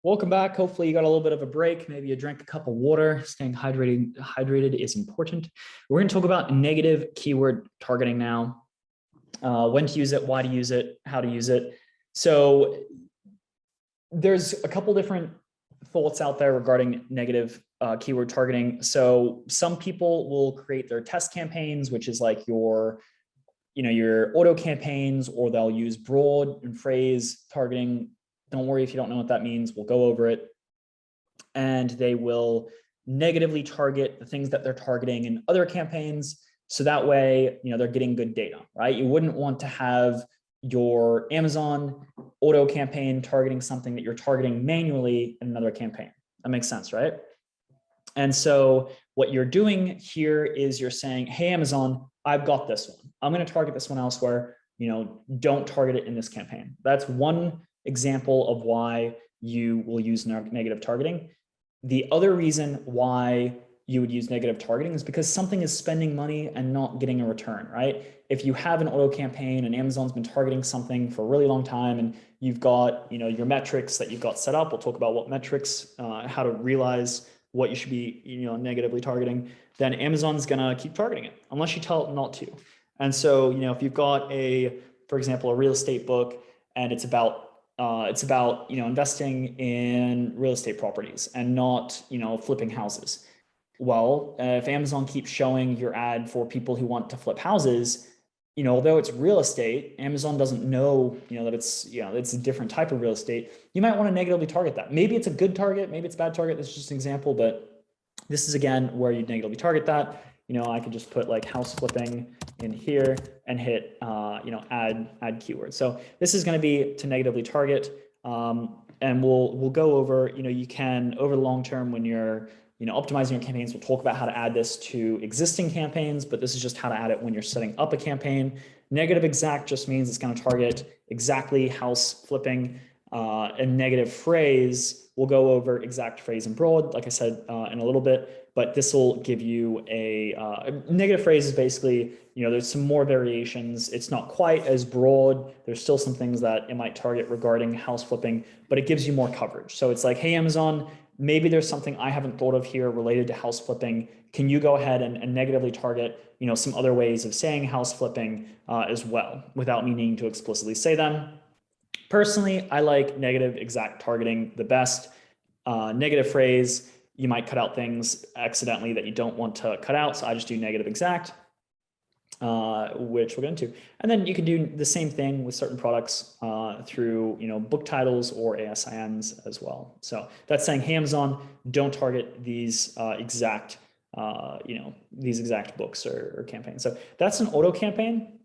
Welcome back. Hopefully you got a little bit of a break. Maybe you drank a cup of water. Staying hydrated is important. We're going to talk about negative keyword targeting now. When to use it, why to use it, how to use it. So there's a couple different thoughts out there regarding negative keyword targeting. So some people will create their test campaigns, which is like your auto campaigns, or they'll use broad and phrase targeting. Don't worry if you don't know what that means. We'll go over it. And they will negatively target the things that they're targeting in other campaigns. So that way, they're getting good data, right? You wouldn't want to have your Amazon auto campaign targeting something that you're targeting manually in another campaign. That makes sense, right? And so what you're doing here is you're saying, hey, Amazon, I've got this one. I'm going to target this one elsewhere. Don't target it in this campaign. That's one example of why you will use negative targeting. The other reason why you would use negative targeting is because something is spending money and not getting a return, right? If you have an auto campaign and Amazon's been targeting something for a really long time and you've got, your metrics that you've got set up, we'll talk about what metrics, how to realize what you should be, negatively targeting, then Amazon's gonna keep targeting it unless you tell it not to. And so, if you've got for example, a real estate book and it's about investing in real estate properties and not, flipping houses. Well, if Amazon keeps showing your ad for people who want to flip houses, although it's real estate, Amazon doesn't know, that it's a different type of real estate. You might want to negatively target that. Maybe it's a good target, maybe it's a bad target. This is just an example, but this is again where you negatively target that. I could just put like house flipping in here and hit, add keyword. So this is going to be to negatively target. And we'll go over, you can over the long term when you're, optimizing your campaigns, we'll talk about how to add this to existing campaigns, but this is just how to add it when you're setting up a campaign. Negative exact just means it's going to target exactly house flipping. And negative phrase, we'll go over exact phrase and broad, like I said, in a little bit, but this will give you a negative phrase is basically, there's some more variations. It's not quite as broad. There's still some things that it might target regarding house flipping, but it gives you more coverage. So it's like, hey, Amazon, maybe there's something I haven't thought of here related to house flipping. Can you go ahead and negatively target, some other ways of saying house flipping as well, without me needing to explicitly say them? Personally, I like negative exact targeting the best. Negative phrase, you might cut out things accidentally that you don't want to cut out. So I just do negative exact, which we'll get into. And then you can do the same thing with certain products through book titles or ASINs as well. So that's saying, hey, Amazon, don't target these exact these exact books or campaigns. So that's an auto campaign.